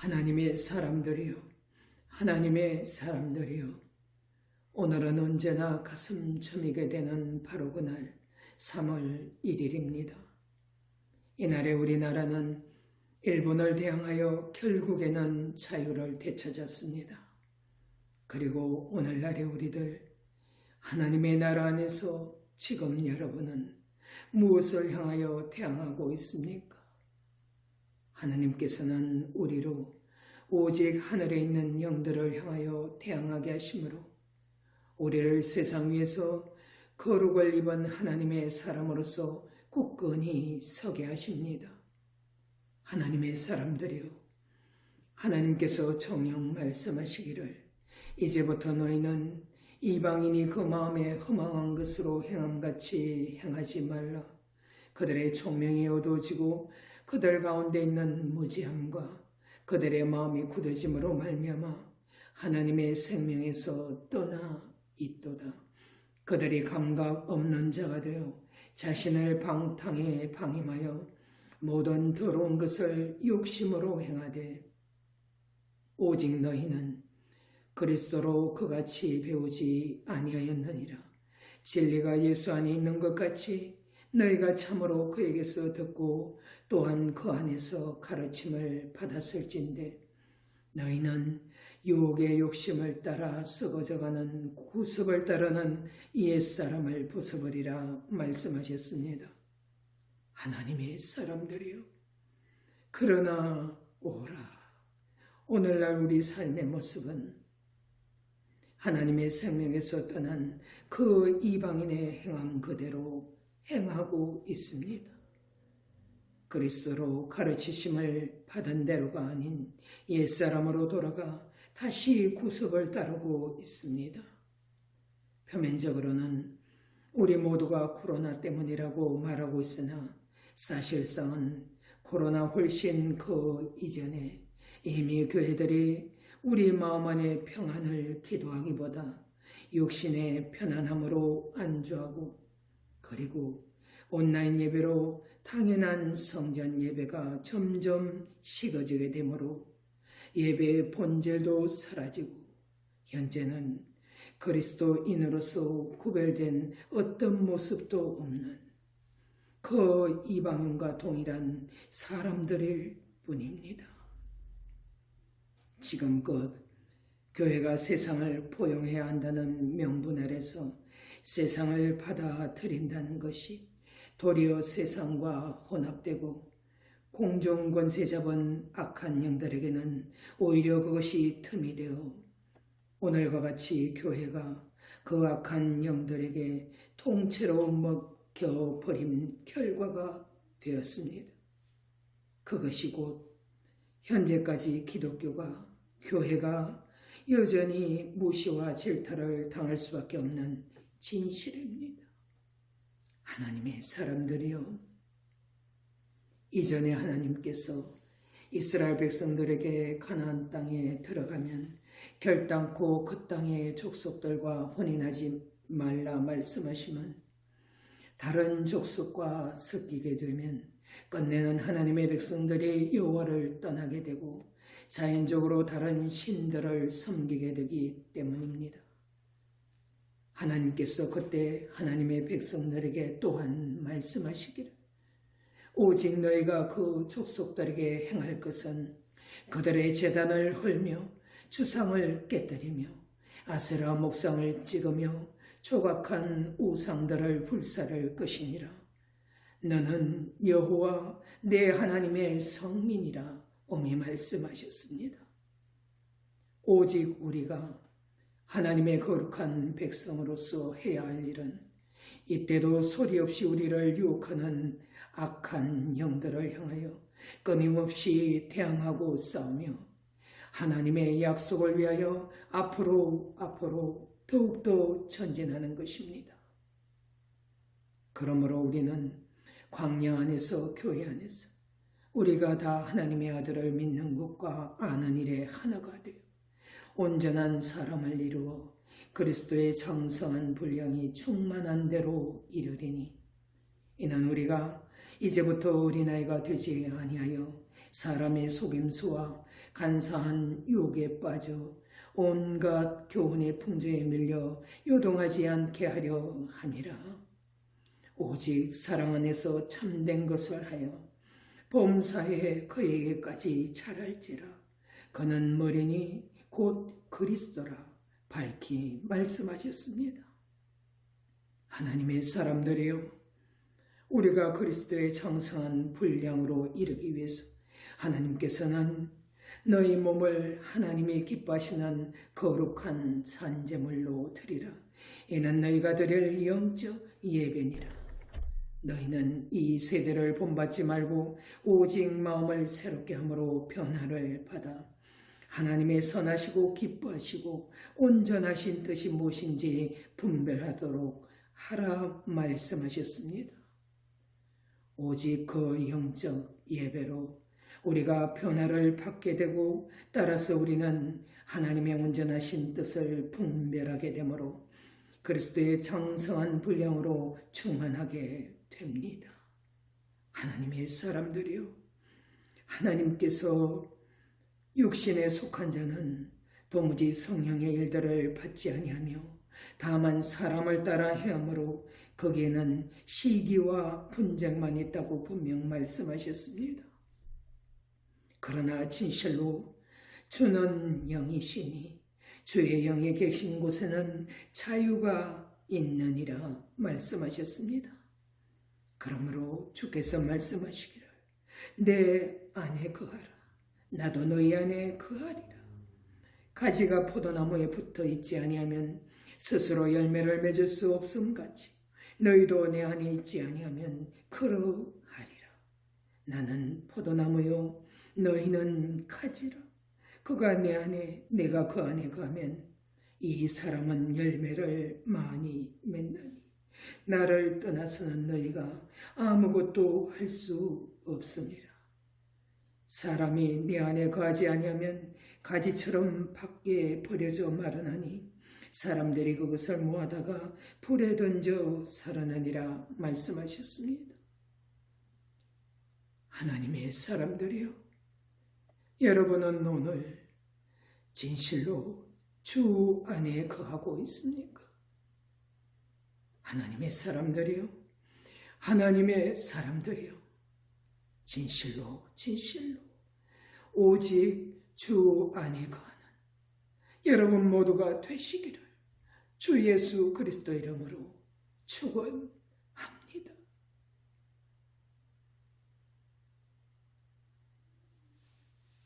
하나님의 사람들이요, 하나님의 사람들이요. 오늘은 언제나 가슴 저미게 되는 바로 그날 3월 1일입니다. 이날에 우리나라는 일본을 대항하여 결국에는 자유를 되찾았습니다. 그리고 오늘날의 우리들, 하나님의 나라 안에서 지금 여러분은 무엇을 향하여 대항하고 있습니까? 하나님께서는 우리로 오직 하늘에 있는 영들을 향하여 대항하게 하심으로 우리를 세상 위에서 거룩을 입은 하나님의 사람으로서 굳건히 서게 하십니다. 하나님의 사람들이요, 하나님께서 정녕 말씀하시기를 이제부터 너희는 이방인이 그 마음에 허망한 것으로 행함같이 행하지 말라. 그들의 총명이 어두워지고 그들 가운데 있는 무지함과 그들의 마음이 굳어짐으로 말미암아 하나님의 생명에서 떠나 있도다. 그들이 감각 없는 자가 되어 자신을 방탕에 방임하여 모든 더러운 것을 욕심으로 행하되 오직 너희는 그리스도로 그같이 배우지 아니하였느니라. 진리가 예수 안에 있는 것 같이 너희가 참으로 그에게서 듣고 또한 그 안에서 가르침을 받았을진데 너희는 유혹의 욕심을 따라 썩어져가는 구습을 따르는 옛사람을 벗어버리라 말씀하셨습니다. 하나님의 사람들이요, 그러나 오라. 오늘날 우리 삶의 모습은 하나님의 생명에서 떠난 그 이방인의 행함 그대로 행하고 있습니다. 그리스도로 가르치심을 받은 대로가 아닌 옛사람으로 돌아가 다시 구습을 따르고 있습니다. 표면적으로는 우리 모두가 코로나 때문이라고 말하고 있으나 사실상은 코로나 훨씬 그 이전에 이미 교회들이 우리 마음 안의 평안을 기도하기보다 육신의 편안함으로 안주하고 그리고 온라인 예배로 당연한 성전 예배가 점점 식어지게 되므로 예배의 본질도 사라지고 현재는 그리스도인으로서 구별된 어떤 모습도 없는 그 이방인과 동일한 사람들일 뿐입니다. 지금껏 교회가 세상을 포용해야 한다는 명분 아래서 세상을 받아들인다는 것이 도리어 세상과 혼합되고 공중권세 잡은 악한 영들에게는 오히려 그것이 틈이 되어 오늘과 같이 교회가 그 악한 영들에게 통째로 먹혀버린 결과가 되었습니다. 그것이 곧 현재까지 기독교가 교회가 여전히 무시와 질타를 당할 수밖에 없는 진실입니다. 하나님의 사람들이요, 이전에 하나님께서 이스라엘 백성들에게 가나안 땅에 들어가면 결단코 그 땅의 족속들과 혼인하지 말라 말씀하시면 다른 족속과 섞이게 되면 끝내는 하나님의 백성들이 여호와를 떠나게 되고 자연적으로 다른 신들을 섬기게 되기 때문입니다. 하나님께서 그때 하나님의 백성들에게 또한 말씀하시기를 오직 너희가 그 족속들에게 행할 것은 그들의 제단을 헐며 주상을 깨뜨리며 아세라 목상을 찍으며 조각한 우상들을 불사를 것이니라. 너는 여호와 내 하나님의 성민이라 엄히 말씀하셨습니다. 오직 우리가 하나님의 거룩한 백성으로서 해야 할 일은 이때도 소리 없이 우리를 유혹하는 악한 영들을 향하여 끊임없이 대항하고 싸우며 하나님의 약속을 위하여 앞으로 더욱더 전진하는 것입니다. 그러므로 우리는 광야 안에서 교회 안에서 우리가 다 하나님의 아들을 믿는 것과 아는 일에 하나가 되어 온전한 사람을 이루어 그리스도의 장성한 분량이 충만한 대로 이르리니 이는 우리가 이제부터 어린아이가 되지 아니하여 사람의 속임수와 간사한 유혹에 빠져 온갖 교훈의 풍조에 밀려 요동하지 않게 하려 함이라. 오직 사랑 안에서 참된 것을 하여 범사에 그에게까지 자랄지라. 그는 머리니 곧 그리스도라 밝히 말씀하셨습니다. 하나님의 사람들이여, 우리가 그리스도의 장성한 분량으로 이르기 위해서 하나님께서는 너희 몸을 하나님이 기뻐하시는 거룩한 산제물로 드리라. 이는 너희가 드릴 영적 예배니라. 너희는 이 세대를 본받지 말고 오직 마음을 새롭게 함으로 변화를 받아 하나님의 선하시고 기뻐하시고 온전하신 뜻이 무엇인지 분별하도록 하라 말씀하셨습니다. 오직 그 영적 예배로 우리가 변화를 받게 되고 따라서 우리는 하나님의 온전하신 뜻을 분별하게 되므로 그리스도의 장성한 분량으로 충만하게 됩니다. 하나님의 사람들이요, 하나님께서 육신에 속한 자는 도무지 성령의 일들을 받지 아니하며 다만 사람을 따라 행함으로 거기에는 시기와 분쟁만 있다고 분명 말씀하셨습니다. 그러나 진실로 주는 영이시니 주의 영이 계신 곳에는 자유가 있느니라 말씀하셨습니다. 그러므로 주께서 말씀하시기를 내 안에 거하라, 나도 너희 안에 거하리라. 가지가 포도나무에 붙어 있지 아니하면 스스로 열매를 맺을 수 없음같이 너희도 내 안에 있지 아니하면 그러하리라. 나는 포도나무요 너희는 가지라. 그가 내 안에 내가 그 안에 거하면 이 사람은 열매를 많이 맺나니 나를 떠나서는 너희가 아무것도 할 수 없음이라. 사람이 내 안에 거하지 아니하면 가지처럼 밖에 버려져 마르나니 사람들이 그것을 모아다가 불에 던져 살아나니라 말씀하셨습니다. 하나님의 사람들이여, 여러분은 오늘 진실로 주 안에 거하고 있습니까? 하나님의 사람들이여, 하나님의 사람들이여, 진실로 오직 주 안에 거하는 여러분 모두가 되시기를 주 예수 그리스도 이름으로 축원합니다.